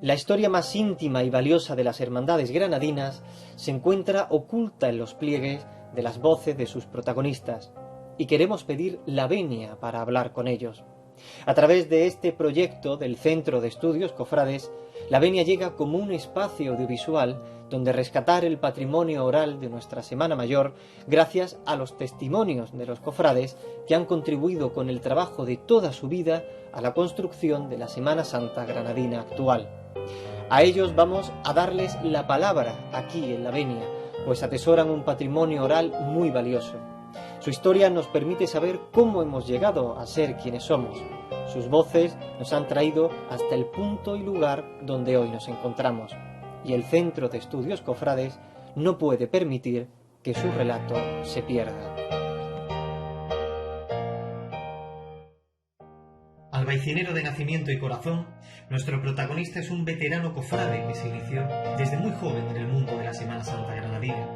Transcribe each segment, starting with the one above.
La historia más íntima y valiosa de las hermandades granadinas se encuentra oculta en los pliegues de las voces de sus protagonistas, y queremos pedir la venia para hablar con ellos. A través de este proyecto del Centro de Estudios Cofrades, la venia llega como un espacio audiovisual donde rescatar el patrimonio oral de nuestra Semana Mayor gracias a los testimonios de los cofrades que han contribuido con el trabajo de toda su vida a la construcción de la Semana Santa granadina actual. A ellos vamos a darles la palabra aquí en la venia, pues atesoran un patrimonio oral muy valioso. Su historia nos permite saber cómo hemos llegado a ser quienes somos. Sus voces nos han traído hasta el punto y lugar donde hoy nos encontramos. Y el Centro de Estudios Cofrades no puede permitir que su relato se pierda. Albaicinero de nacimiento y corazón, nuestro protagonista es un veterano cofrade que se inició desde muy joven en el mundo de la Semana Santa granadina.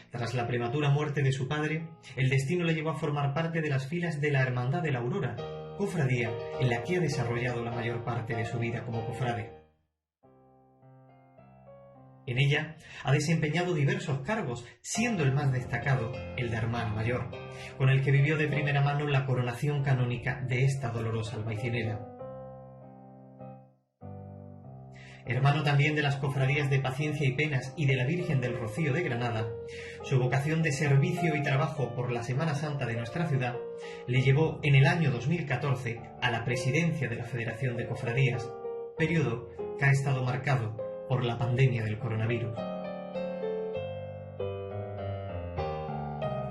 Tras la prematura muerte de su padre, el destino le llevó a formar parte de las filas de la Hermandad de la Aurora, cofradía en la que ha desarrollado la mayor parte de su vida como cofrade. En ella ha desempeñado diversos cargos, siendo el más destacado el de hermano mayor, con el que vivió de primera mano la coronación canónica de esta dolorosa albaicinera. Hermano también de las cofradías de Paciencia y Penas y de la Virgen del Rocío de Granada, su vocación de servicio y trabajo por la Semana Santa de nuestra ciudad le llevó en el año 2014 a la presidencia de la Federación de Cofradías, periodo que ha estado marcado por la pandemia del coronavirus.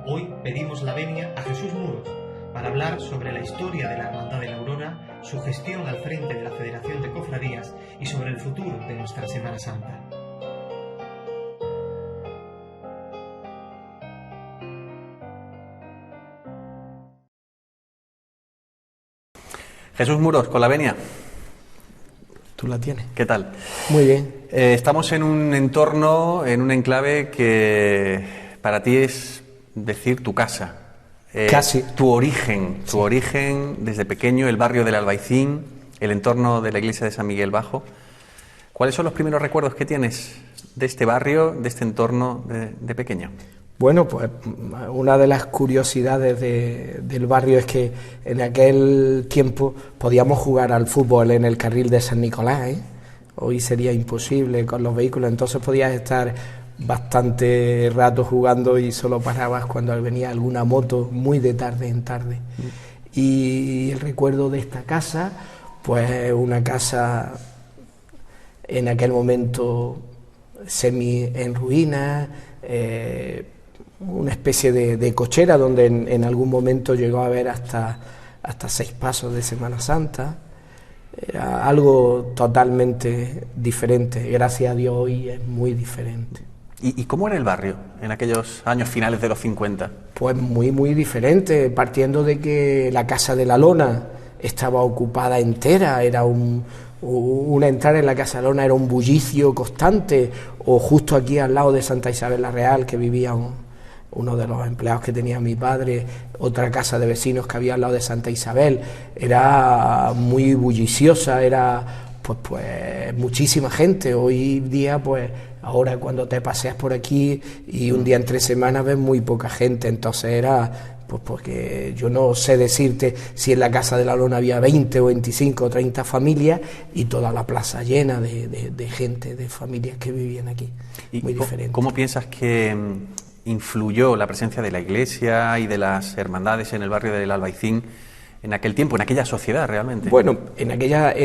Hoy pedimos la venia a Jesús Muros para hablar sobre la historia de la Hermandad de la Aurora, su gestión al frente de la Federación de Cofradías y sobre el futuro de nuestra Semana Santa. Jesús Muros, con la venia. Tú la tienes. ¿Qué tal? Muy bien. Estamos en un entorno, en un enclave que para ti es decir tu casa. Casi. Tu origen desde pequeño, el barrio del Albaicín, el entorno de la iglesia de San Miguel Bajo. ¿Cuáles son los primeros recuerdos que tienes de este barrio, de este entorno de pequeño? Bueno, pues una de las curiosidades del barrio es que en aquel tiempo podíamos jugar al fútbol en el carril de San Nicolás, ¿eh? Hoy sería imposible con los vehículos, entonces podías estar bastante rato jugando y solo parabas cuando venía alguna moto muy de tarde en tarde. Y el recuerdo de esta casa, pues una casa en aquel momento semi en ruinas, una especie de cochera donde en algún momento llegó a haber hasta 6 pasos de Semana Santa. Era algo totalmente diferente, gracias a Dios hoy es muy diferente. ¿Y cómo era el barrio en aquellos años finales de los 50? Pues muy, muy diferente, partiendo de que la Casa de la Lona estaba ocupada entera, era una entrada en la Casa de la Lona era un bullicio constante, o justo aquí al lado de Santa Isabel la Real, que vivía uno de los empleados que tenía mi padre, otra casa de vecinos que había al lado de Santa Isabel, era muy bulliciosa, era pues muchísima gente. Hoy día, pues ahora cuando te paseas por aquí y un día entre semanas ves muy poca gente, entonces era, pues porque yo no sé decirte si en la Casa de la Lona había 20 o 25 o 30 familias y toda la plaza llena de gente, de familias que vivían aquí, muy diferente. ¿Cómo piensas que influyó la presencia de la iglesia y de las hermandades en el barrio del Albaicín en aquel tiempo, en aquella sociedad realmente? Bueno, en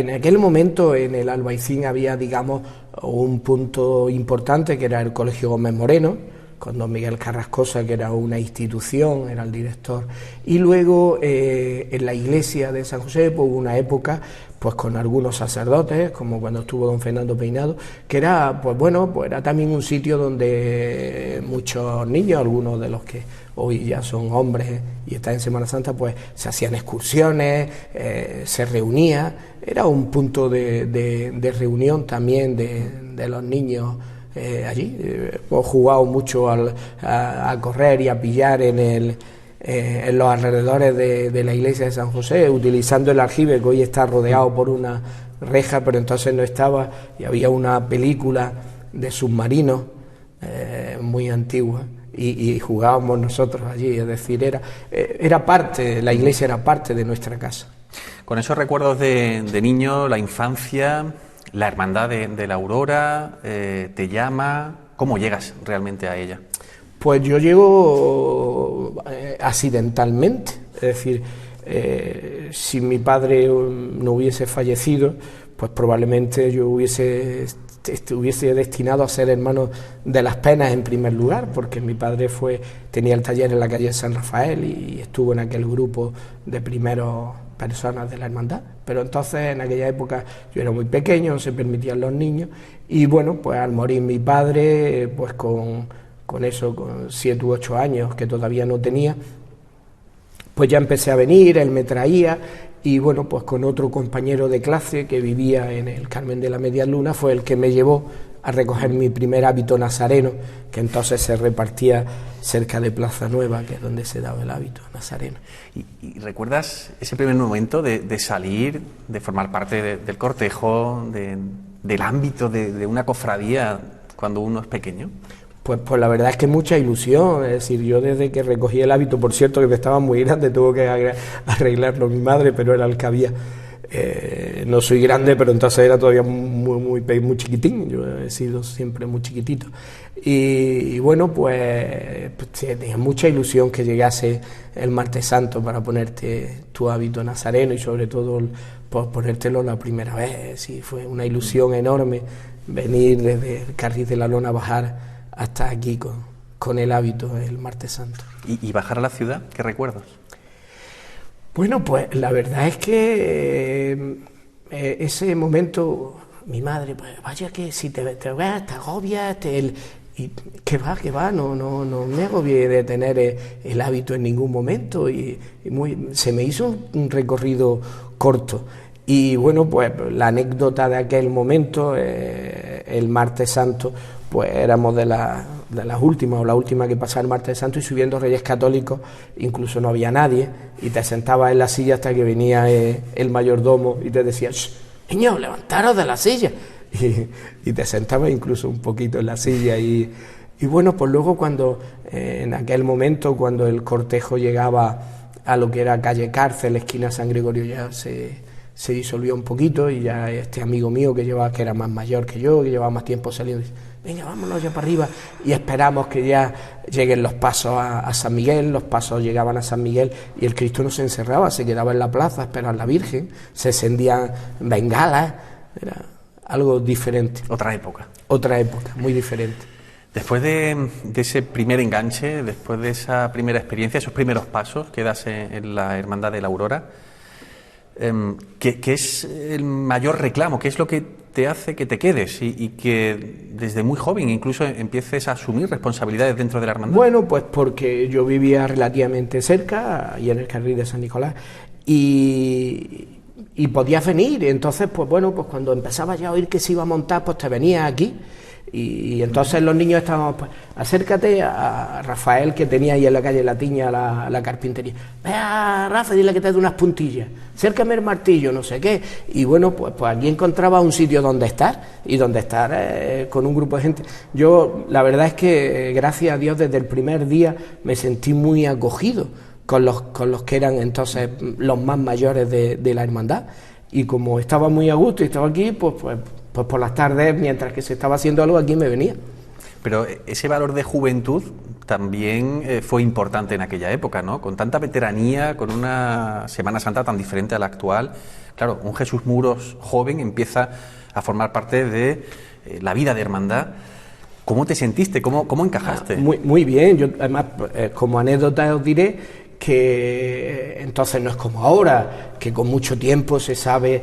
aquel momento en el Albaicín había, digamos, un punto importante que era el Colegio Gómez Moreno, con don Miguel Carrascosa, que era una institución, era el director, y luego en la iglesia de San José pues, hubo una época pues con algunos sacerdotes, como cuando estuvo don Fernando Peinado, que era, pues bueno, pues era también un sitio donde muchos niños, algunos de los que hoy ya son hombres y están en Semana Santa, pues se hacían excursiones, se reunía, era un punto de reunión también de los niños allí. Hemos jugado mucho a correr y a pillar en los alrededores de la iglesia de San José, utilizando el aljibe que hoy está rodeado por reja, pero entonces no estaba, y había una película de submarinos muy antigua, y jugábamos nosotros allí, es decir, era parte, la iglesia era parte de nuestra casa. Con esos recuerdos de niño, la infancia, la hermandad de la Aurora, te llama, ¿cómo llegas realmente a ella? Pues yo llego accidentalmente, es decir, si mi padre no hubiese fallecido, pues probablemente yo hubiese destinado a ser hermano de las penas en primer lugar, porque mi padre tenía el taller en la calle San Rafael y estuvo en aquel grupo de primeros personas de la hermandad, pero entonces en aquella época yo era muy pequeño, no se permitían los niños, y bueno, pues al morir mi padre, pues con 7 u 8 años que todavía no tenía, pues ya empecé a venir, él me traía, y bueno, pues con otro compañero de clase que vivía en el Carmen de la Media Luna fue el que me llevó a recoger mi primer hábito nazareno, que entonces se repartía cerca de Plaza Nueva, que es donde se daba el hábito nazareno. ¿Y recuerdas ese primer momento de salir, de formar parte del cortejo, del ámbito de una cofradía cuando uno es pequeño? Pues la verdad es que mucha ilusión, es decir, yo desde que recogí el hábito, por cierto que estaba muy grande, tuvo que arreglarlo mi madre, pero era el que había. No soy grande, pero entonces era todavía muy chiquitín, yo he sido siempre muy chiquitito. Y bueno, pues tenía mucha ilusión que llegase el Martes Santo para ponerte tu hábito nazareno y sobre todo pues, ponértelo la primera vez. Y fue una ilusión enorme venir desde el Carril de la Lona a bajar hasta aquí con el hábito el Martes Santo. ¿Y bajar a la ciudad? ¿Qué recuerdos? Bueno, pues la verdad es que ese momento, mi madre, pues vaya que si te ves, te agobias, y que va, no me agobié de tener el hábito en ningún momento, se me hizo un recorrido corto. Y bueno, pues la anécdota de aquel momento, el Martes Santo, pues éramos de las últimas, o la última que pasaba el Martes Santo, y subiendo Reyes Católicos incluso no había nadie, y te sentabas en la silla hasta que venía el mayordomo y te decía: niños, levantaros de la silla, y te sentabas incluso un poquito en la silla, y bueno, pues luego cuando en aquel momento, cuando el cortejo llegaba a lo que era calle Cárcel, esquina San Gregorio, ya se disolvió un poquito, y ya este amigo mío que era más mayor que yo, que llevaba más tiempo saliendo, dice: venga, vámonos ya para arriba, y esperamos que ya lleguen los pasos a San Miguel. Los pasos llegaban a San Miguel y el Cristo no se encerraba, se quedaba en la plaza a esperar a la Virgen, se encendían bengalas, era algo diferente. Otra época, muy diferente. Después de ese primer enganche, después de esa primera experiencia, esos primeros pasos que das en la Hermandad de la Aurora, ¿qué es el mayor reclamo? ¿Qué es lo que te hace que te quedes y que desde muy joven incluso empieces a asumir responsabilidades dentro de la hermandad? Bueno, pues porque yo vivía relativamente cerca, ahí en el Carril de San Nicolás, y podías venir. Entonces, pues bueno, pues cuando empezaba ya a oír que se iba a montar, pues te venías aquí. Y entonces los niños estábamos, pues, acércate a Rafael, que tenía ahí en la calle La Tiña la carpintería. Vea, Rafa, dile que te dé unas puntillas, acércame el martillo, no sé qué. Y bueno, pues aquí encontraba un sitio donde estar, y donde estar con un grupo de gente. Yo, la verdad es que, gracias a Dios, desde el primer día me sentí muy acogido con los que eran entonces los más mayores de la hermandad. Y como estaba muy a gusto y estaba aquí, pues por las tardes, mientras que se estaba haciendo algo, aquí me venía. Pero ese valor de juventud también fue importante en aquella época, ¿no? Con tanta veteranía, con una Semana Santa tan diferente a la actual. Claro, un Jesús Muros joven empieza a formar parte de la vida de hermandad. ¿Cómo te sentiste? ¿Cómo encajaste? Muy bien. Yo, además, como anécdota os diré que entonces no es como ahora, que con mucho tiempo se sabe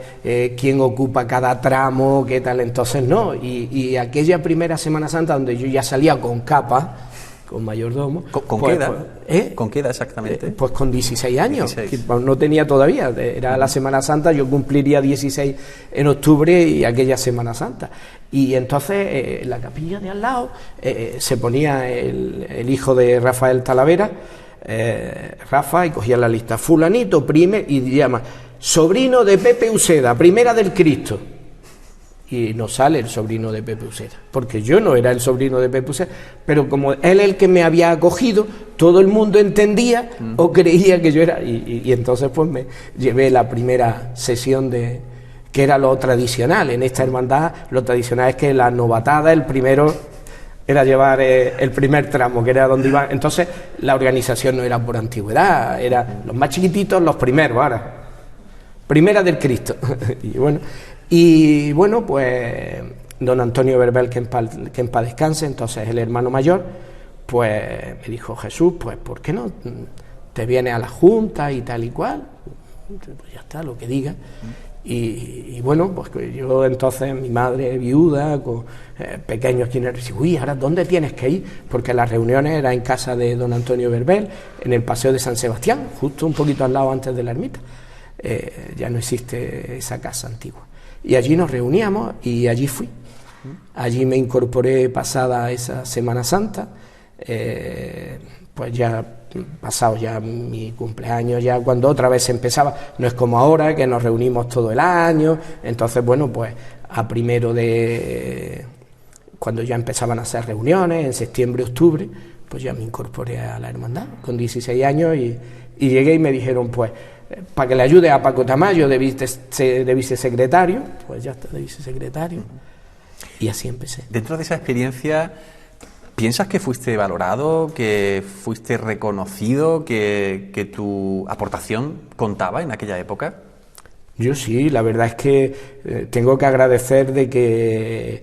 quién ocupa cada tramo, qué tal. Entonces no, y aquella primera Semana Santa donde yo ya salía con capa, con mayordomo. ¿Con pues, qué edad? Pues, ¿Con qué edad exactamente? Pues con 16 años, 16. Que no tenía todavía, era la Semana Santa, yo cumpliría 16 en octubre y aquella Semana Santa. Y entonces en la capilla de al lado se ponía el hijo de Rafael Talavera, Rafa, y cogía la lista, fulanito, prime, y llama, sobrino de Pepe Uceda, primera del Cristo. Y no sale el sobrino de Pepe Uceda, porque yo no era el sobrino de Pepe Uceda, pero como él el que me había acogido, todo el mundo entendía o creía que yo era, y entonces pues me llevé la primera sesión de, que era lo tradicional, en esta hermandad lo tradicional es que la novatada, el primero era llevar el primer tramo, que era donde iban, entonces la organización no era por antigüedad, eran los más chiquititos, los primeros, ahora, primera del Cristo, y bueno, pues don Antonio Berbel, que en paz descanse, entonces el hermano mayor, pues me dijo: Jesús, pues ¿por qué no te vienes a la junta y tal y cual? Pues ya está, lo que diga. Y bueno, pues yo entonces, mi madre viuda, con pequeños quienes, uy, ahora ¿dónde tienes que ir? Porque las reuniones eran en casa de don Antonio Berbel, en el Paseo de San Sebastián, justo un poquito al lado antes de la ermita. Ya no existe esa casa antigua. Y allí nos reuníamos y allí fui. Allí me incorporé pasada esa Semana Santa, pues ya pasado ya mi cumpleaños, ya cuando otra vez empezaba, no es como ahora que nos reunimos todo el año, entonces bueno, pues a primero de, cuando ya empezaban a hacer reuniones, en septiembre, octubre, pues ya me incorporé a la hermandad con 16 años y llegué y me dijeron, pues, para que le ayude a Paco Tamayo de vicesecretario, pues ya está, de vicesecretario, y así empecé. Dentro de esa experiencia, ¿piensas que fuiste valorado, que fuiste reconocido, que tu aportación contaba en aquella época? Yo sí, la verdad es que tengo que agradecer de que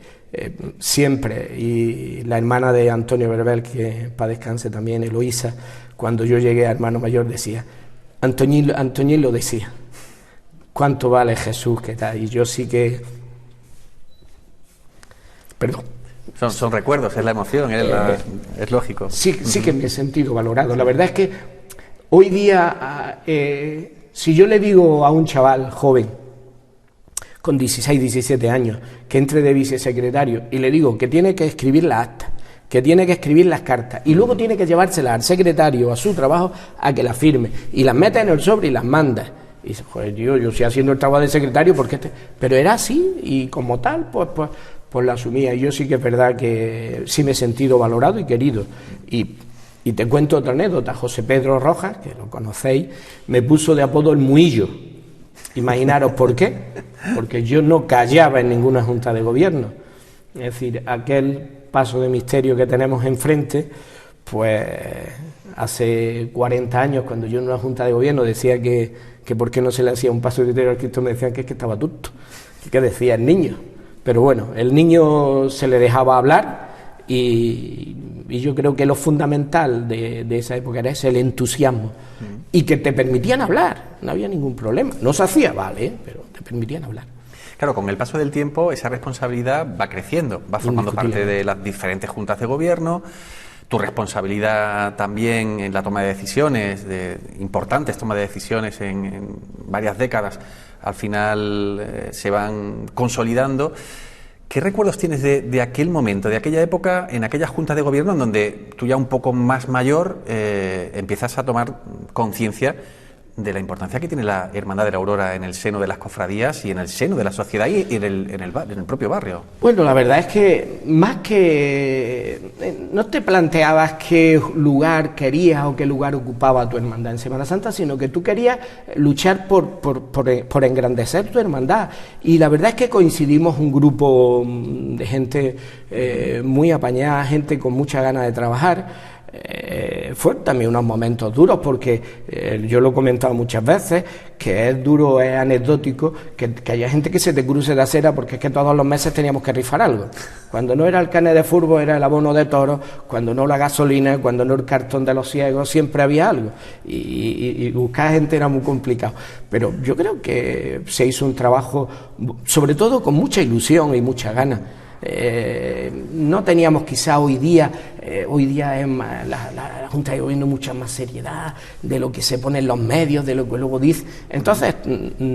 siempre, y la hermana de Antonio Berbel, que para descanse también, Eloísa, cuando yo llegué a hermano mayor decía, Antoñín lo decía, ¿cuánto vale Jesús? ¿Qué tal? Y yo sí que... Perdón. Son recuerdos, es la emoción, es lógico. Sí que me he sentido valorado. La verdad es que hoy día, si yo le digo a un chaval joven, con 16, 17 años, que entre de vicesecretario, y le digo que tiene que escribir las actas, que tiene que escribir las cartas, y luego tiene que llevárselas al secretario, a su trabajo, a que las firme, y las meta en el sobre y las manda. Y dice, joder, tío, yo estoy haciendo el trabajo de secretario, porque pero era así, y como tal, pues la asumía. Y yo sí que es verdad que sí me he sentido valorado y querido. Y te cuento otra anécdota. José Pedro Rojas, que lo conocéis, me puso de apodo el Muillo. Imaginaros por qué. Porque yo no callaba en ninguna junta de gobierno. Es decir, aquel paso de misterio que tenemos enfrente, pues hace 40 años, cuando yo en una junta de gobierno decía que por qué no se le hacía un paso de misterio al Cristo, me decían que es que estaba tuto. ¿Qué decía el niño? Pero bueno, el niño se le dejaba hablar y yo creo que lo fundamental de esa época era ese, el entusiasmo, y que te permitían hablar, no había ningún problema, no se hacía, vale, pero te permitían hablar. Claro, con el paso del tiempo esa responsabilidad va creciendo, va formando parte de las diferentes juntas de gobierno, tu responsabilidad también en la toma de decisiones, de importantes tomas de decisiones en varias décadas, al final se van consolidando. ¿Qué recuerdos tienes de aquel momento, de aquella época, en aquella junta de gobierno en donde tú ya un poco más mayor empiezas a tomar conciencia de la importancia que tiene la Hermandad de la Aurora en el seno de las cofradías y en el seno de la sociedad y en el propio barrio? Bueno, la verdad es que más que... no te planteabas qué lugar querías o qué lugar ocupaba tu hermandad en Semana Santa, sino que tú querías luchar por engrandecer tu hermandad. Y la verdad es que coincidimos un grupo de gente muy apañada, gente con mucha ganas de trabajar. Fue también unos momentos duros porque yo lo he comentado muchas veces, que es duro, es anecdótico que haya gente que se te cruce de acera, porque es que todos los meses teníamos que rifar algo. Cuando no era el carnet de fútbol era el abono de toros, cuando no la gasolina, cuando no el cartón de los ciegos, siempre había algo y buscar gente era muy complicado, pero yo creo que se hizo un trabajo sobre todo con mucha ilusión y mucha ganas. No teníamos quizá hoy día es más, la Junta de Gobierno mucha más seriedad de lo que se pone en los medios, de lo que luego dice. Entonces,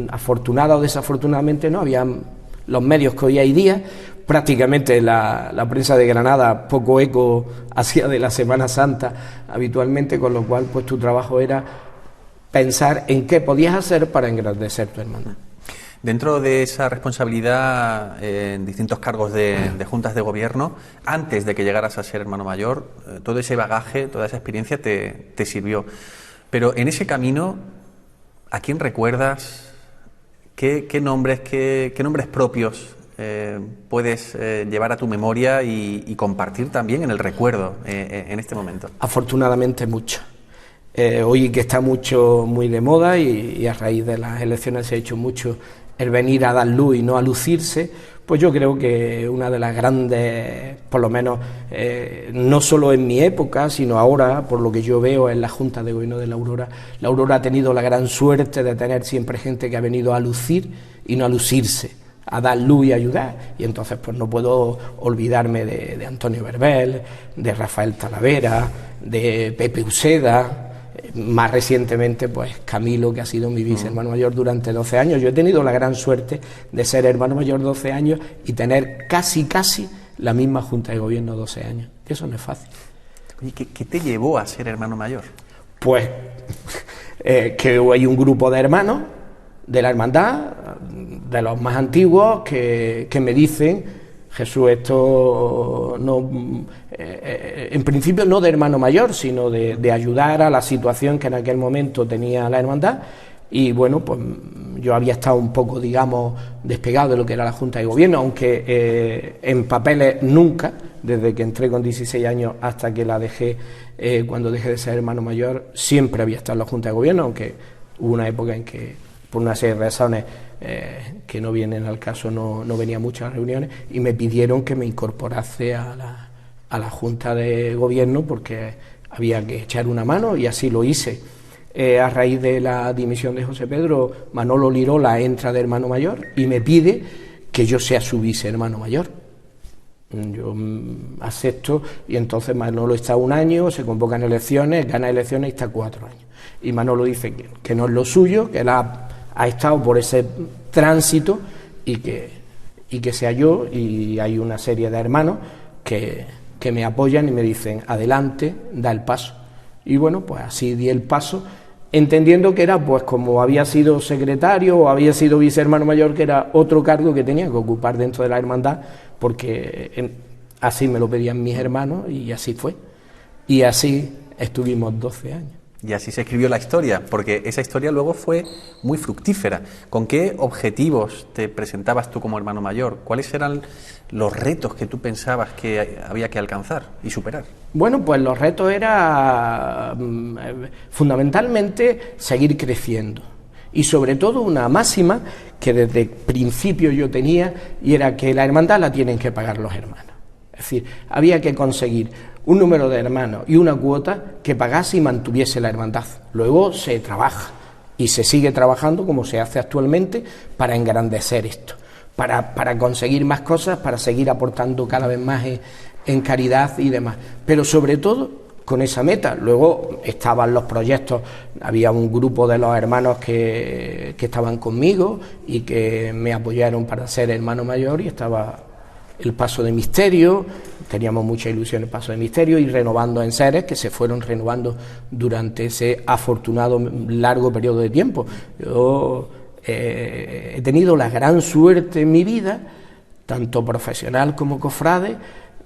afortunada o desafortunadamente, no había los medios que hoy hay día. Prácticamente la prensa de Granada poco eco hacía de la Semana Santa habitualmente, con lo cual pues tu trabajo era pensar en qué podías hacer para engrandecer tu hermandad. Dentro de esa responsabilidad en distintos cargos de juntas de gobierno, antes de que llegaras a ser hermano mayor, todo ese bagaje, toda esa experiencia te sirvió. Pero en ese camino, ¿a quién recuerdas? ¿Qué nombres propios puedes llevar a tu memoria y compartir también en el recuerdo en este momento? Afortunadamente mucho. Hoy que está muy de moda y a raíz de las elecciones se ha hecho mucho el venir a dar luz y no a lucirse, pues yo creo que una de las grandes, por lo menos no solo en mi época, sino ahora, por lo que yo veo en la Junta de Gobierno de la Aurora ha tenido la gran suerte de tener siempre gente que ha venido a lucir y no a lucirse, a dar luz y ayudar. Y entonces pues no puedo olvidarme de Antonio Berbel, de Rafael Talavera, de Pepe Uceda, más recientemente pues Camilo, que ha sido mi vicehermano mayor durante 12 años. Yo he tenido la gran suerte de ser hermano mayor 12 años y tener casi la misma Junta de Gobierno 12 años. Eso no es fácil. Oye, ¿qué te llevó a ser hermano mayor? Pues que hay un grupo de hermanos de la hermandad, de los más antiguos, que me dicen: Jesús, esto no, en principio no de hermano mayor, sino de ayudar a la situación que en aquel momento tenía la hermandad. Y bueno, pues yo había estado un poco, digamos, despegado de lo que era la Junta de Gobierno, aunque en papeles nunca, desde que entré con 16 años hasta que la dejé, cuando dejé de ser hermano mayor, siempre había estado en la Junta de Gobierno, aunque hubo una época en que, por una serie de razones que no vienen al caso, no venía mucho a las reuniones, y me pidieron que me incorporase a la Junta de Gobierno porque había que echar una mano, y así lo hice. A raíz de la dimisión de José Pedro, Manolo Lirola entra de hermano mayor y me pide que yo sea su vicehermano mayor. Yo acepto, y entonces Manolo está 1 año, se convocan elecciones, gana elecciones y está 4 años. Y Manolo dice que no es lo suyo, que él ha estado por ese tránsito y que sea yo, y hay una serie de hermanos que me apoyan y me dicen: adelante, da el paso. Y bueno, pues así di el paso, entendiendo que era, pues como había sido secretario o había sido vicehermano mayor, que era otro cargo que tenía que ocupar dentro de la hermandad, porque así me lo pedían mis hermanos, y así fue. Y así estuvimos 12 años. Y así se escribió la historia, porque esa historia luego fue muy fructífera. ¿Con qué objetivos te presentabas tú como hermano mayor? ¿Cuáles eran los retos que tú pensabas que había que alcanzar y superar? Bueno, pues los retos eran fundamentalmente seguir creciendo, y sobre todo una máxima que desde el principio yo tenía, y era que la hermandad la tienen que pagar los hermanos. Es decir, había que conseguir un número de hermanos y una cuota que pagase y mantuviese la hermandad. Luego se trabaja y se sigue trabajando, como se hace actualmente, para engrandecer esto, para conseguir más cosas, para seguir aportando cada vez más en caridad y demás, pero sobre todo con esa meta. Luego estaban los proyectos, había un grupo de los hermanos que estaban conmigo y que me apoyaron para ser hermano mayor, y estaba el paso de misterio, teníamos mucha ilusión el paso de misterio, y renovando enseres que se fueron renovando durante ese afortunado largo periodo de tiempo. Yo he tenido la gran suerte en mi vida, tanto profesional como cofrade,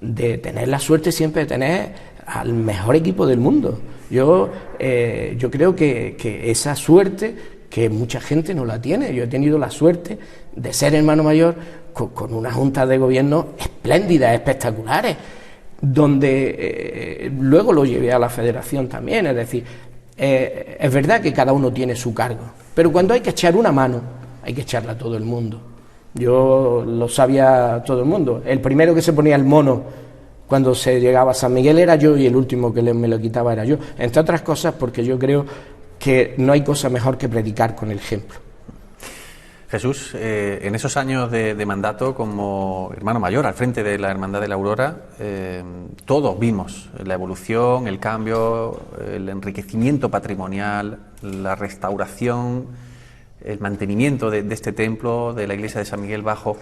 de tener la suerte siempre de tener al mejor equipo del mundo. Yo creo que esa suerte, que mucha gente no la tiene. Yo he tenido la suerte de ser hermano mayor con una junta de gobierno espléndidas, espectaculares, donde luego lo llevé a la federación también. Es decir, es verdad que cada uno tiene su cargo, pero cuando hay que echar una mano, hay que echarla a todo el mundo. Yo lo sabía todo el mundo. El primero que se ponía el mono cuando se llegaba a San Miguel era yo, y el último que me lo quitaba era yo, entre otras cosas porque yo creo que no hay cosa mejor que predicar con el ejemplo. Jesús, en esos años de mandato como hermano mayor al frente de la Hermandad de la Aurora, todos vimos la evolución, el cambio, el enriquecimiento patrimonial, la restauración, el mantenimiento de este templo, de la iglesia de San Miguel Bajo.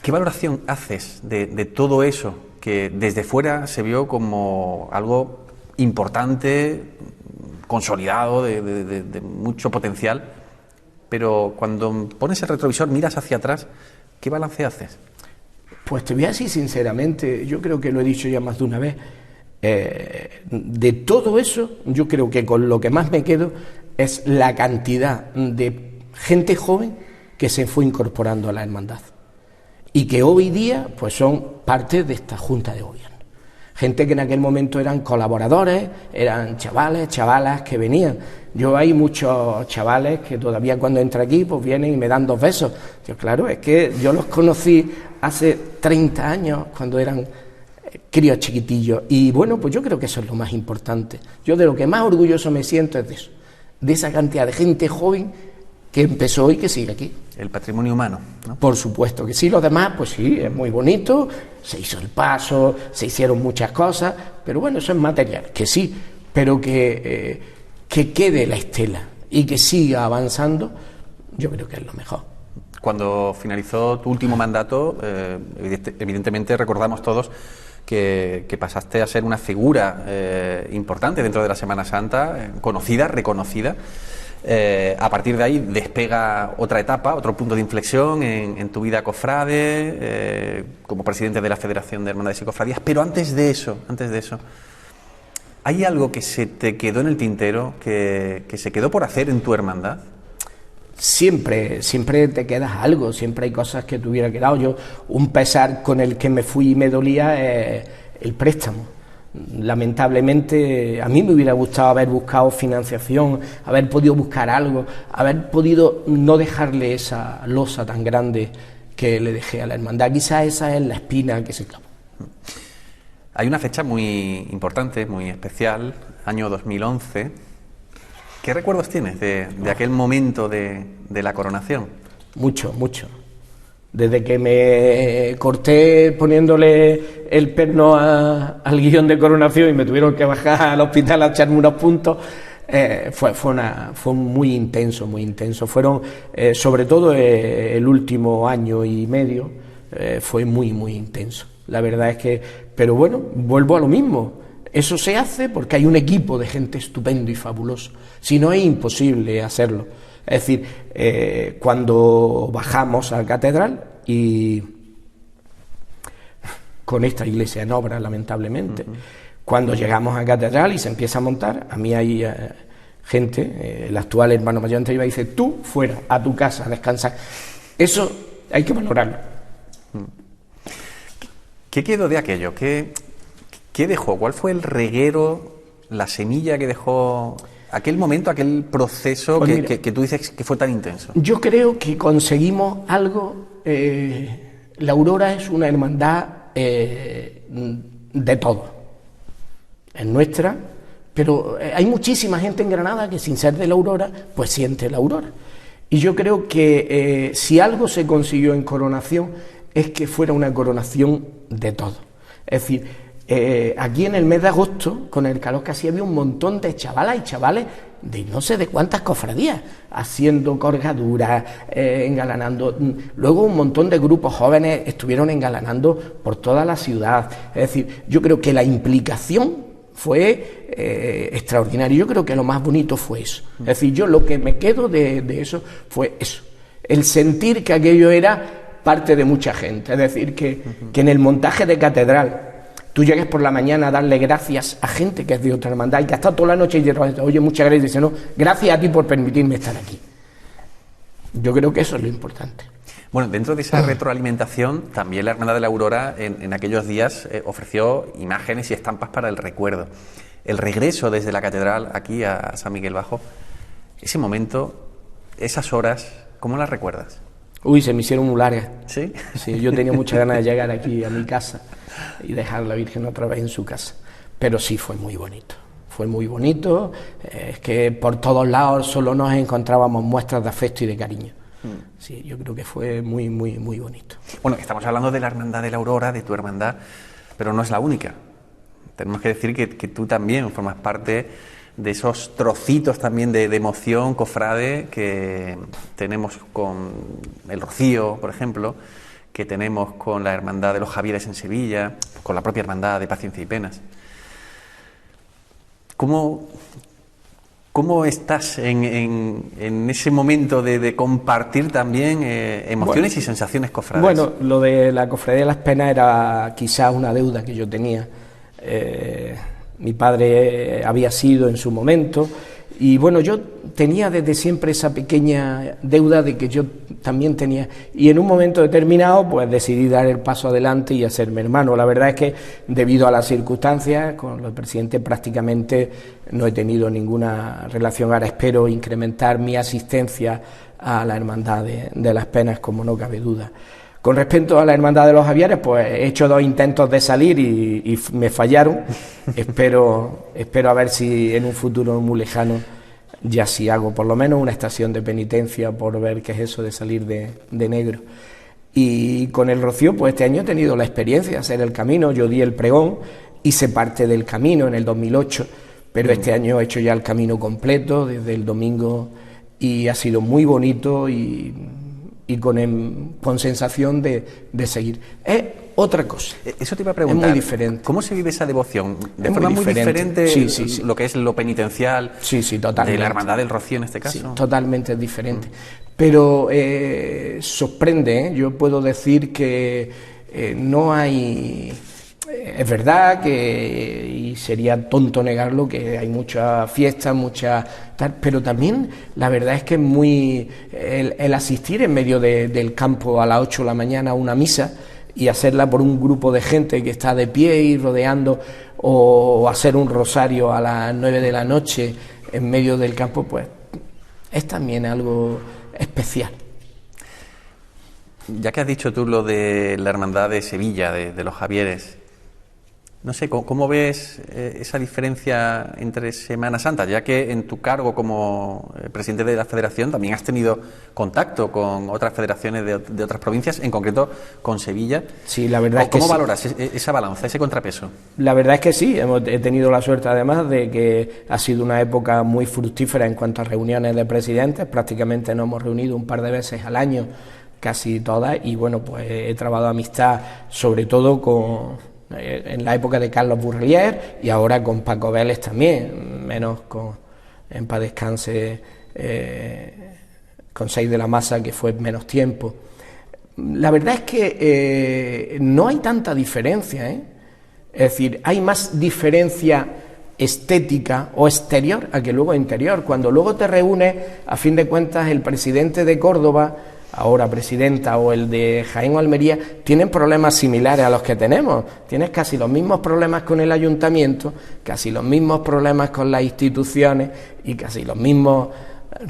¿Qué valoración haces de todo eso que desde fuera se vio como algo importante, consolidado, de mucho potencial, pero cuando pones el retrovisor, miras hacia atrás, ¿qué balance haces? Pues te voy a decir sinceramente, yo creo que lo he dicho ya más de una vez, de todo eso, yo creo que con lo que más me quedo es la cantidad de gente joven que se fue incorporando a la hermandad y que hoy día pues son parte de esta Junta de Gobierno. Gente que en aquel momento eran colaboradores, eran chavales, chavalas que venían. Yo hay muchos chavales que todavía cuando entro aquí pues vienen y me dan 2 besos. Yo, claro, es que yo los conocí hace 30 años cuando eran críos chiquitillos. Y bueno, pues yo creo que eso es lo más importante. Yo de lo que más orgulloso me siento es de eso, de esa cantidad de gente joven que empezó y que sigue aquí. El patrimonio humano, ¿no? Por supuesto que sí, los demás, pues sí, es muy bonito, se hizo el paso, se hicieron muchas cosas, pero bueno, eso es material, que sí, pero que quede la estela y que siga avanzando, yo creo que es lo mejor. Cuando finalizó tu último mandato, evidentemente recordamos todos que pasaste a ser una figura importante dentro de la Semana Santa, conocida, reconocida. A partir de ahí despega otra etapa, otro punto de inflexión en tu vida cofrade, como presidente de la Federación de Hermandades y Cofradías. Pero antes de eso, ¿hay algo que se te quedó en el tintero, que se quedó por hacer en tu hermandad? Siempre te quedas algo, siempre hay cosas que te hubiera quedado. Yo, un pesar con el que me fui y me dolía es el préstamo. Lamentablemente a mí me hubiera gustado haber buscado financiación, haber podido buscar algo, haber podido no dejarle esa losa tan grande que le dejé a la hermandad. Quizás esa es la espina que se clavó. Hay una fecha muy importante, muy especial, año 2011. ¿Qué recuerdos tienes de aquel momento de la coronación? Mucho. Desde que me corté poniéndole el perno al guión de coronación y me tuvieron que bajar al hospital a echarme unos puntos, fue muy intenso. Fueron, sobre todo el último año y medio, fue muy intenso. La verdad es que, pero bueno, vuelvo a lo mismo. Eso se hace porque hay un equipo de gente estupendo y fabuloso. Si no, es imposible hacerlo. Es decir, cuando bajamos a la catedral y con esta iglesia en obra, lamentablemente, cuando llegamos a catedral y se empieza a montar, a mí hay gente, el actual hermano mayor anterior, dice: tú fuera, a tu casa, a descansar. Eso hay que valorarlo. ¿Qué quedó de aquello? ¿Qué dejó? ¿Cuál fue el reguero, la semilla que dejó aquel momento, aquel proceso pues mira, que tú dices que fue tan intenso? Yo creo que conseguimos algo. La Aurora es una hermandad de todo. Es nuestra, pero hay muchísima gente en Granada que sin ser de la Aurora, pues siente la Aurora. Y yo creo que si algo se consiguió en coronación es que fuera una coronación de todo. Es decir, aquí en el mes de agosto, con el calor que hacía, había un montón de chavalas y chavales de no sé de cuántas cofradías, haciendo colgaduras, engalanando. Luego un montón de grupos jóvenes estuvieron engalanando por toda la ciudad. Es decir, yo creo que la implicación fue extraordinaria. Yo creo que lo más bonito fue eso. Es decir, yo lo que me quedo de eso fue eso. El sentir que aquello era parte de mucha gente. Es decir, que en el montaje de catedral tú llegues por la mañana a darle gracias a gente que es de otra hermandad y que ha estado toda la noche y te oye, muchas gracias, y dice: no, gracias a ti por permitirme estar aquí. Yo creo que eso es lo importante. Bueno, dentro de esa retroalimentación, también la Hermandad de la Aurora en aquellos días ofreció imágenes y estampas para el recuerdo. El regreso desde la catedral aquí a San Miguel Bajo, ese momento, esas horas, ¿cómo las recuerdas? Uy, se me hicieron muy largas. ¿Sí? Sí, yo tenía muchas ganas de llegar aquí a mi casa y dejar a la Virgen otra vez en su casa. Pero sí, fue muy bonito. Fue muy bonito. Es que por todos lados solo nos encontrábamos muestras de afecto y de cariño. Sí, yo creo que fue muy bonito. Bueno, estamos hablando de la Hermandad de la Aurora, de tu hermandad, pero no es la única. Tenemos que decir que tú también formas parte de esos trocitos también de emoción cofrade que tenemos con el Rocío, por ejemplo, que tenemos con la Hermandad de los Javieres en Sevilla, con la propia Hermandad de Paciencia y Penas. ¿Cómo ¿Cómo estás en ese momento de compartir también emociones y sensaciones cofrades? Bueno, lo de la Cofradía de las Penas era quizás una deuda que yo tenía. Mi padre había sido en su momento y bueno, yo tenía desde siempre esa pequeña deuda de que yo también tenía, y en un momento determinado pues decidí dar el paso adelante y hacerme hermano. La verdad es que debido a las circunstancias con los presidentes prácticamente no he tenido ninguna relación. Ahora espero incrementar mi asistencia a la Hermandad de las Penas, como no cabe duda. Con respecto a la Hermandad de los Javieres, pues he hecho 2 intentos de salir y me fallaron. Espero a ver si en un futuro muy lejano ya sí hago por lo menos una estación de penitencia por ver qué es eso de salir de negro. Y con el Rocío, pues este año he tenido la experiencia de hacer el camino. Yo di el pregón, hice parte del camino en el 2008, pero este año he hecho ya el camino completo desde el domingo y ha sido muy bonito y con sensación de seguir. Es otra cosa. Eso te iba a preguntar. Es muy diferente. ¿Cómo se vive esa devoción? De Es forma muy muy diferente. diferente, Sí. lo que es lo penitencial, totalmente. de la Hermandad del Rocío en este caso. Sí, totalmente diferente. Pero sorprende, ¿eh? Yo puedo decir que no hay... Es verdad que, y sería tonto negarlo, que hay muchas fiestas, pero también la verdad es que es muy... El asistir en medio del campo a las 8 de la mañana a una misa y hacerla por un grupo de gente que está de pie y rodeando, o hacer un rosario a las 9 de la noche en medio del campo, pues es también algo especial. Ya que has dicho tú lo de la Hermandad de Sevilla, de los Javieres, no sé, ¿cómo ves esa diferencia entre Semana Santa? Ya que en tu cargo como presidente de la Federación también has tenido contacto con otras federaciones de otras provincias, en concreto con Sevilla. Sí, la verdad es que ¿Cómo sí. valoras esa balanza, ese contrapeso? La verdad es que sí, he tenido la suerte además de que ha sido una época muy fructífera en cuanto a reuniones de presidentes. Prácticamente nos hemos reunido un par de veces al año, casi todas, y bueno, pues he trabado amistad sobre todo en la época de Carlos Burrier y ahora con Paco Vélez también, menos en paz descanse, con Seis de la Masa, que fue menos tiempo. La verdad es que no hay tanta diferencia, ¿eh? Es decir, hay más diferencia estética o exterior a que luego interior. Cuando luego te reúnes, a fin de cuentas, el presidente de Córdoba, ahora presidenta, o el de Jaén o Almería, tienen problemas similares a los que tenemos. Tienes casi los mismos problemas con el ayuntamiento, casi los mismos problemas con las instituciones y casi los mismos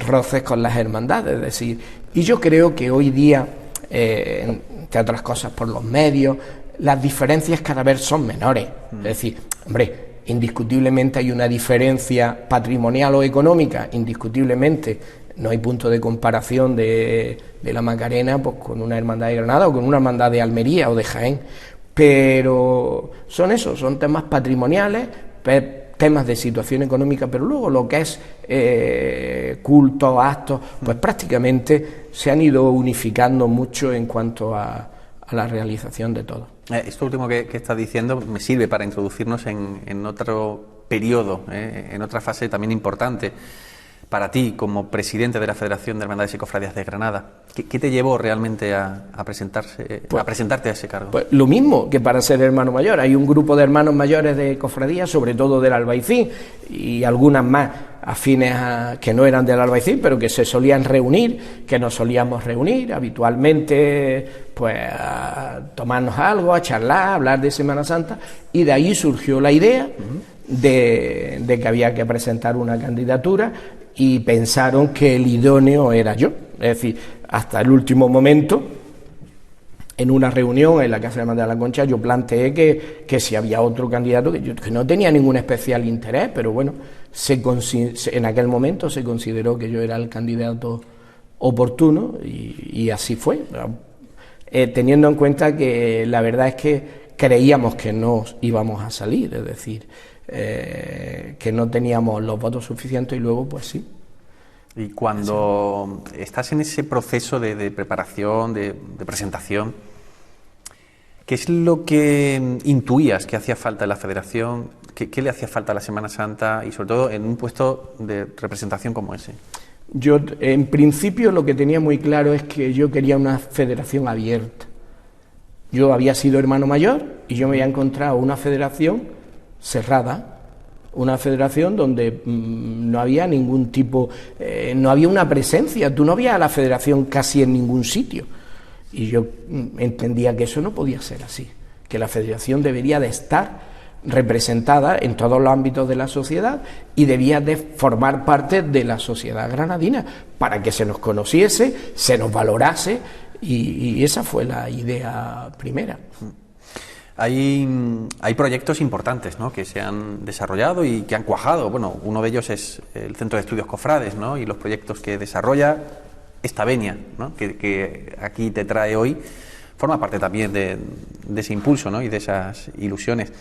roces con las hermandades. Es decir, y yo creo que hoy día, entre otras cosas por los medios, las diferencias cada vez son menores. Es decir, hombre, indiscutiblemente hay una diferencia patrimonial o económica, indiscutiblemente. No hay punto de comparación de la Macarena pues con una hermandad de Granada o con una hermandad de Almería o de Jaén, pero son temas patrimoniales, temas de situación económica, pero luego lo que es cultos, actos, pues prácticamente se han ido unificando mucho en cuanto a la realización de todo. Esto último que estás diciendo me sirve para introducirnos en otro periodo, en otra fase también importante para ti como presidente de la Federación de Hermandades y Cofradías de Granada. ¿Qué te llevó realmente a presentarte a ese cargo? Pues lo mismo que para ser hermano mayor. Hay un grupo de hermanos mayores de cofradías, sobre todo del Albaicín, y algunas más afines que no eran del Albaicín, pero que se solían reunir, que nos solíamos reunir habitualmente, pues a tomarnos algo, a charlar, a hablar de Semana Santa, y de ahí surgió la idea de que había que presentar una candidatura, y pensaron que el idóneo era yo. Es decir, hasta el último momento, en una reunión en la Casa de Hermandad de la Concha, yo planteé que si había otro candidato, que no tenía ningún especial interés, pero bueno, en aquel momento se consideró que yo era el candidato oportuno, y así fue, teniendo en cuenta que la verdad es que creíamos que no íbamos a salir, es decir, que no teníamos los votos suficientes, y luego pues sí. Y cuando estás en ese proceso de preparación, de presentación, ¿Qué es lo que intuías que hacía falta en la Federación? ¿Qué le hacía falta a la Semana Santa y sobre todo en un puesto de representación como ese? Yo, en principio, lo que tenía muy claro es que yo quería una federación abierta. Yo había sido hermano mayor y yo me había encontrado una federación cerrada, una federación donde no había ningún tipo, no había una presencia, tú no habías a la federación casi en ningún sitio. Y yo entendía que eso no podía ser así, que la federación debería de estar representada en todos los ámbitos de la sociedad y debía de formar parte de la sociedad granadina para que se nos conociese, se nos valorase y esa fue la idea primera. Hay proyectos importantes, ¿no?, que se han desarrollado y que han cuajado. Bueno, uno de ellos es el Centro de Estudios Cofrades, ¿no?, y los proyectos que desarrolla esta venia, ¿no?, que aquí te trae hoy, forma parte también de ese impulso, ¿no?, y de esas ilusiones.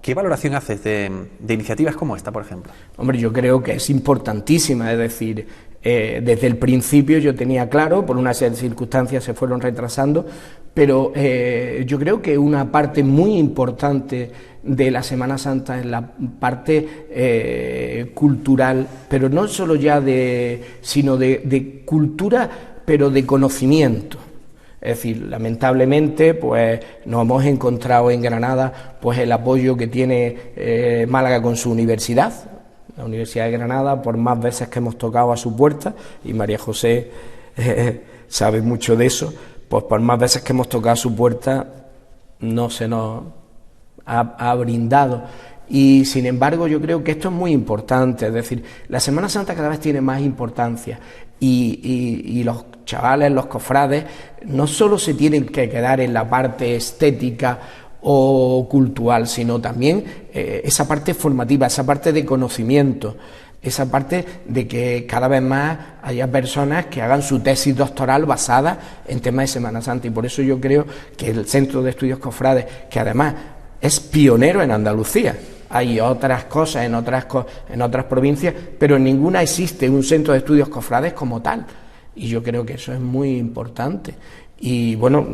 ¿Qué valoración haces de iniciativas como esta, por ejemplo? Hombre, yo creo que es importantísima, es decir, desde el principio yo tenía claro, por una serie de circunstancias se fueron retrasando, pero yo creo que una parte muy importante de la Semana Santa es la parte cultural, pero no solo ya sino de cultura, pero de conocimiento. Es decir, lamentablemente, pues nos hemos encontrado en Granada pues el apoyo que tiene Málaga con su universidad, la Universidad de Granada, por más veces que hemos tocado a su puerta, y María José sabe mucho de eso, pues por más veces que hemos tocado a su puerta no se nos ha brindado. Y sin embargo yo creo que esto es muy importante, es decir, la Semana Santa cada vez tiene más importancia y los chavales, los cofrades, no solo se tienen que quedar en la parte estética o cultural, sino también esa parte formativa, esa parte de conocimiento, esa parte de que cada vez más haya personas que hagan su tesis doctoral basada en temas de Semana Santa, y por eso yo creo que el Centro de Estudios Cofrades, que además es pionero en Andalucía, hay otras cosas en otras provincias, pero en ninguna existe un centro de estudios cofrades como tal, y yo creo que eso es muy importante. Y bueno,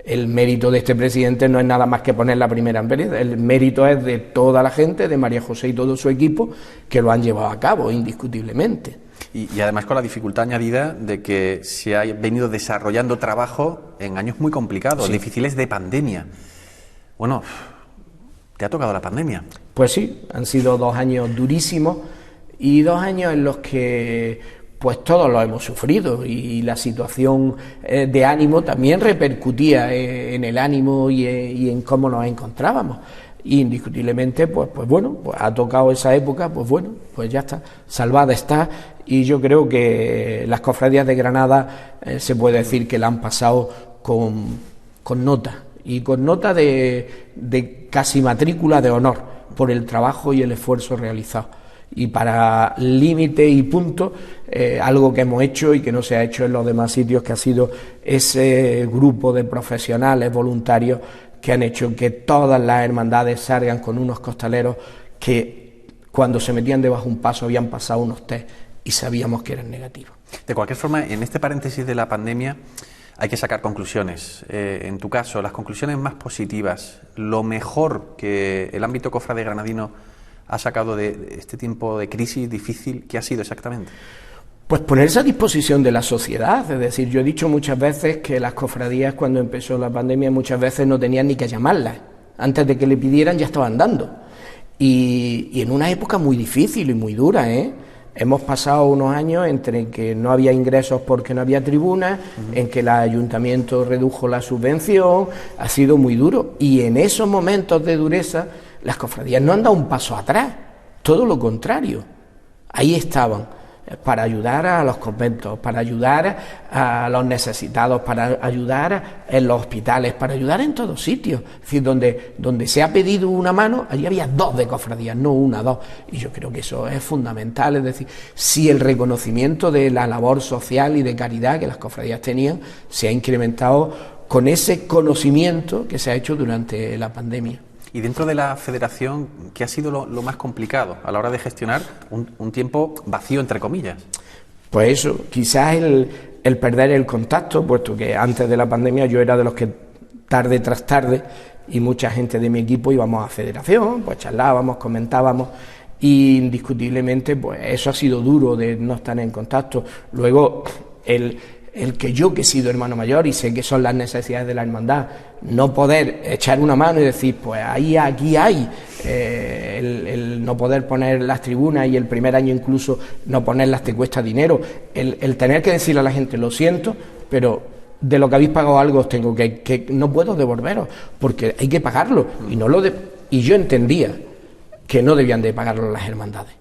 el mérito de este presidente no es nada más que poner la primera en vereda, el mérito es de toda la gente, de María José y todo su equipo, que lo han llevado a cabo indiscutiblemente. Y además con la dificultad añadida de que se ha venido desarrollando trabajo en años muy complicados, sí, difíciles de pandemia. Bueno, ¿te ha tocado la pandemia? Pues sí, han sido 2 años durísimos y 2 años en los que pues todos lo hemos sufrido, y la situación de ánimo también repercutía en el ánimo y en cómo nos encontrábamos. Y indiscutiblemente, pues bueno, pues ha tocado esa época, pues bueno, pues ya está, salvada está, y yo creo que las cofradías de Granada se puede decir que la han pasado con nota, y con nota de casi matrícula de honor por el trabajo y el esfuerzo realizado. Y para límite y punto, algo que hemos hecho y que no se ha hecho en los demás sitios, que ha sido ese grupo de profesionales voluntarios que han hecho que todas las hermandades salgan con unos costaleros que cuando se metían debajo de un paso habían pasado unos test y sabíamos que eran negativos. De cualquier forma, en este paréntesis de la pandemia hay que sacar conclusiones. En tu caso, las conclusiones más positivas, lo mejor que el ámbito cofrade granadino ha sacado de este tiempo de crisis difícil, ¿qué ha sido exactamente? Pues ponerse a disposición de la sociedad. Es decir, yo he dicho muchas veces que las cofradías, cuando empezó la pandemia, muchas veces no tenían ni que llamarlas. Antes de que le pidieran ya estaban dando. Y en una época muy difícil y muy dura, Hemos pasado unos años entre que no había ingresos porque no había tribunas, en que el ayuntamiento redujo la subvención, ha sido muy duro. Y en esos momentos de dureza, las cofradías no han dado un paso atrás, todo lo contrario. Ahí estaban, para ayudar a los conventos, para ayudar a los necesitados, para ayudar en los hospitales, para ayudar en todos sitios. Es decir, donde se ha pedido una mano, allí había 2 de cofradías, no 1, 2. Y yo creo que eso es fundamental. Es decir, si el reconocimiento de la labor social y de caridad que las cofradías tenían se ha incrementado con ese conocimiento que se ha hecho durante la pandemia. Y dentro de la federación, ¿qué ha sido lo más complicado a la hora de gestionar un tiempo vacío, entre comillas? Pues eso, quizás el perder el contacto, puesto que antes de la pandemia yo era de los que tarde tras tarde, y mucha gente de mi equipo íbamos a federación, pues charlábamos, comentábamos, y indiscutiblemente pues eso ha sido duro de no estar en contacto. Luego el que yo, que he sido hermano mayor y sé que son las necesidades de la hermandad, no poder echar una mano y decir, pues ahí, aquí hay, el no poder poner las tribunas, y el primer año incluso no ponerlas te cuesta dinero, el tener que decirle a la gente, lo siento, pero de lo que habéis pagado algo os tengo que no puedo devolveros, porque hay que pagarlo, y yo entendía que no debían de pagarlo las hermandades,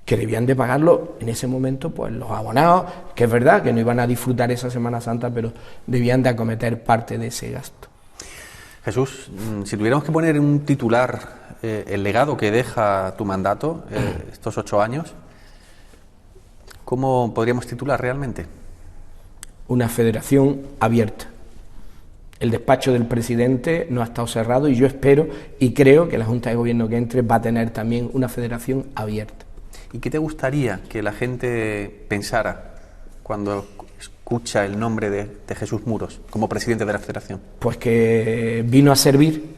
que debían de pagarlo en ese momento pues los abonados, que es verdad que no iban a disfrutar esa Semana Santa, pero debían de acometer parte de ese gasto. Jesús, si tuviéramos que poner un titular, el legado que deja tu mandato, estos 8 años, ¿cómo podríamos titular realmente? Una federación abierta. El despacho del presidente no ha estado cerrado, y yo espero y creo que la Junta de Gobierno que entre va a tener también una federación abierta. ¿Y qué te gustaría que la gente pensara cuando escucha el nombre de Jesús Muros como presidente de la Federación? Pues que vino a servir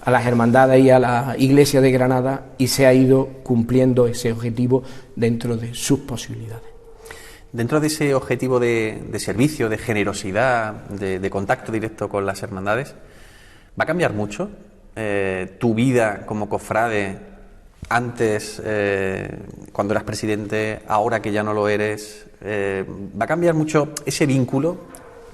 a las hermandades y a la Iglesia de Granada, y se ha ido cumpliendo ese objetivo dentro de sus posibilidades. Dentro de ese objetivo de servicio, de generosidad, de contacto directo con las hermandades, ¿va a cambiar mucho tu vida como cofrade? Antes, cuando eras presidente, ahora que ya no lo eres, ¿va a cambiar mucho ese vínculo?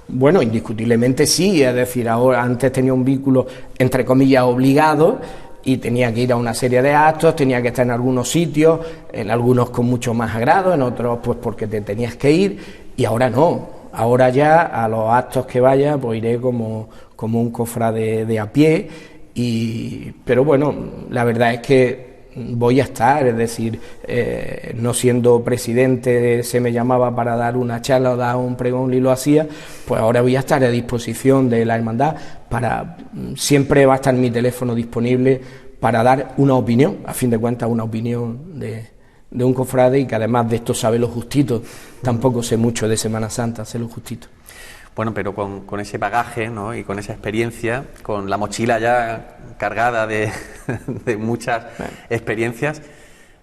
Bueno, indiscutiblemente sí, es decir, ahora antes tenía un vínculo, entre comillas, obligado, y tenía que ir a una serie de actos, tenía que estar en algunos sitios, en algunos con mucho más agrado, en otros pues porque te tenías que ir, y ahora no, ahora ya a los actos que vaya pues iré como un cofrade de a pie, pero bueno, la verdad es que voy a estar, es decir, no siendo presidente se me llamaba para dar una charla o dar un pregón y lo hacía, pues ahora voy a estar a disposición de la hermandad, siempre va a estar mi teléfono disponible para dar una opinión, a fin de cuentas una opinión de un cofrade, y que además de esto sabe lo justito, tampoco sé mucho de Semana Santa, sé lo justito. Bueno, pero con ese bagaje, ¿no?, y con esa experiencia, con la mochila ya cargada de muchas experiencias,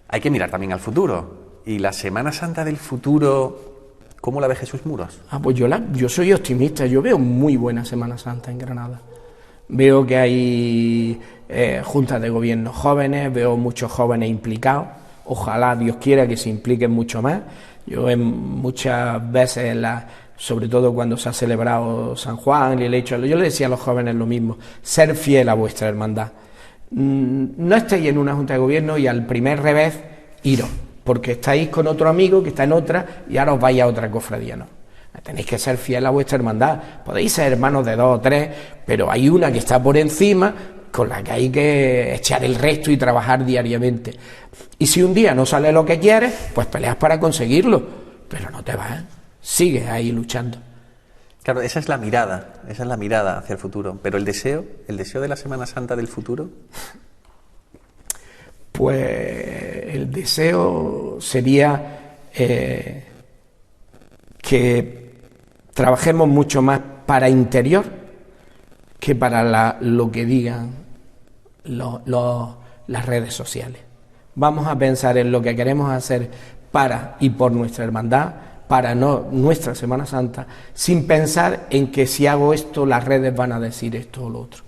hay que mirar también al futuro. Y la Semana Santa del futuro, ¿cómo la ve Jesús Muros? Pues yo soy optimista, yo veo muy buena Semana Santa en Granada. Veo que hay juntas de gobierno jóvenes, veo muchos jóvenes implicados, ojalá Dios quiera que se impliquen mucho más. Yo muchas veces sobre todo cuando se ha celebrado San Juan, yo le decía a los jóvenes lo mismo, ser fiel a vuestra hermandad. No estéis en una junta de gobierno y al primer revés iros, porque estáis con otro amigo que está en otra y ahora os vais a otra cofradía, no. Tenéis que ser fiel a vuestra hermandad, podéis ser hermanos de 2 o 3, pero hay una que está por encima, con la que hay que echar el resto y trabajar diariamente. Y si un día no sale lo que quieres, pues peleas para conseguirlo, pero no te vas, sigues ahí luchando. Claro, esa es la mirada hacia el futuro, pero el deseo de la Semana Santa del futuro. Pues el deseo sería que trabajemos mucho más para interior que para lo que digan las redes sociales. Vamos a pensar en lo que queremos hacer para y por nuestra hermandad, para nuestra Semana Santa, sin pensar en que si hago esto las redes van a decir esto o lo otro.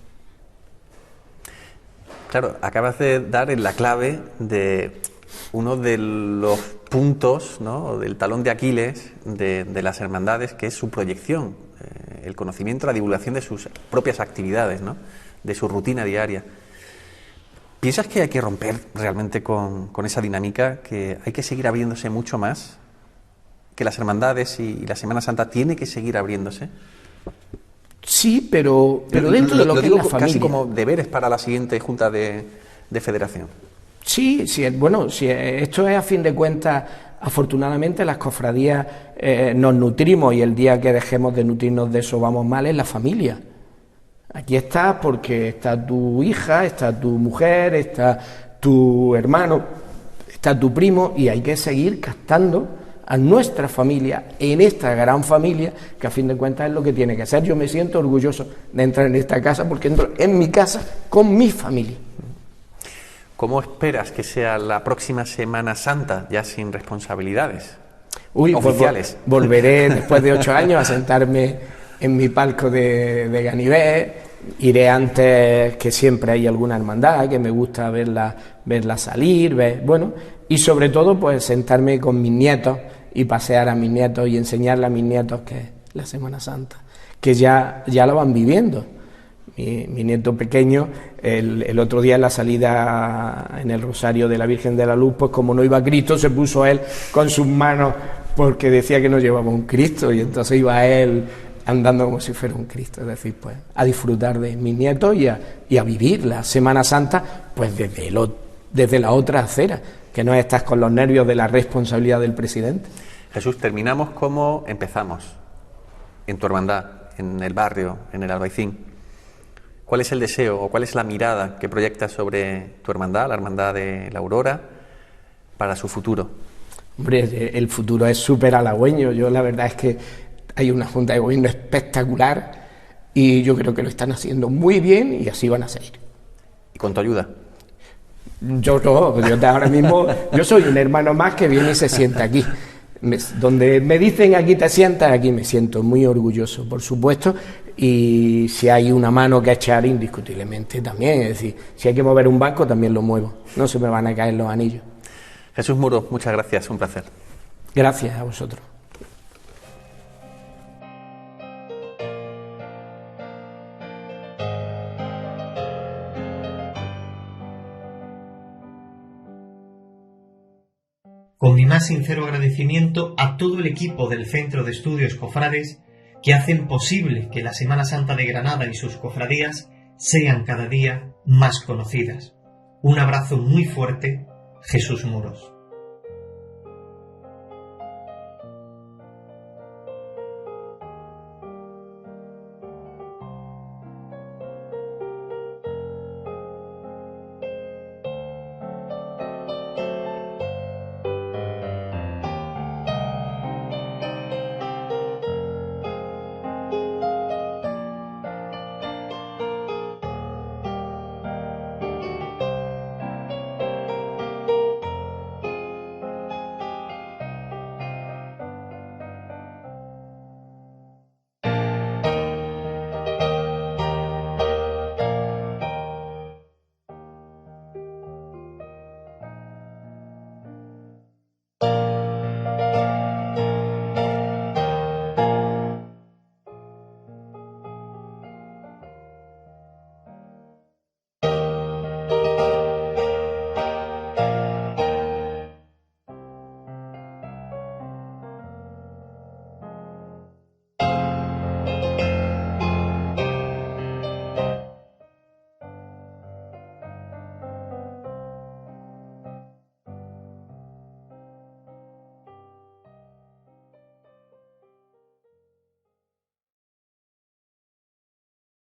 Claro, acabas de dar en la clave de uno de los puntos, ¿no?, del talón de Aquiles de las hermandades, que es su proyección, el conocimiento, la divulgación de sus propias actividades, ¿no?, de su rutina diaria. ¿Piensas que hay que romper realmente con esa dinámica, que hay que seguir abriéndose mucho más, que las hermandades y la Semana Santa tiene que seguir abriéndose? Sí, pero dentro de lo que es la familia. Casi como deberes para la siguiente Junta de Federación. Sí, bueno, esto es a fin de cuentas, afortunadamente las cofradías nos nutrimos, y el día que dejemos de nutrirnos de eso vamos mal, es la familia. Aquí estás porque está tu hija, está tu mujer, está tu hermano, está tu primo, y hay que seguir captando a nuestra familia, en esta gran familia, que a fin de cuentas es lo que tiene que ser. Yo me siento orgulloso de entrar en esta casa porque entro en mi casa con mi familia. ¿Cómo esperas que sea la próxima Semana Santa, ya sin responsabilidades Pues oficiales? volveré después de 8 años a sentarme en mi palco de Ganivet. Iré antes, que siempre hay alguna hermandad, que me gusta verla salir, bueno, y sobre todo pues sentarme con mis nietos y pasear a mis nietos y enseñarle a mis nietos que es la Semana Santa, que ya lo van viviendo. Mi nieto pequeño, el otro día en la salida en el Rosario de la Virgen de la Luz, pues como no iba Cristo, se puso él con sus manos porque decía que no llevaba un Cristo, y entonces iba él andando como si fuera un Cristo, es decir, pues a disfrutar de mis nietos y a vivir la Semana Santa pues desde la otra acera, que no estás con los nervios de la responsabilidad del presidente. Jesús, terminamos como empezamos, en tu hermandad, en el barrio, en el Albaicín. ¿Cuál es el deseo o cuál es la mirada que proyectas sobre tu hermandad, la hermandad de la Aurora, para su futuro? Hombre, el futuro es súper halagüeño. Yo la verdad es que hay una junta de gobierno espectacular y yo creo que lo están haciendo muy bien y así van a seguir. ¿Y con tu ayuda? Yo ahora mismo, yo soy un hermano más que viene y se sienta aquí. Donde me dicen aquí te sientas, aquí me siento muy orgulloso, por supuesto, y si hay una mano que echar, indiscutiblemente también, es decir, si hay que mover un banco, también lo muevo, no se me van a caer los anillos. Jesús Muro, muchas gracias, un placer. Gracias a vosotros. Con mi más sincero agradecimiento a todo el equipo del Centro de Estudios Cofrades que hacen posible que la Semana Santa de Granada y sus cofradías sean cada día más conocidas. Un abrazo muy fuerte, Jesús Muros.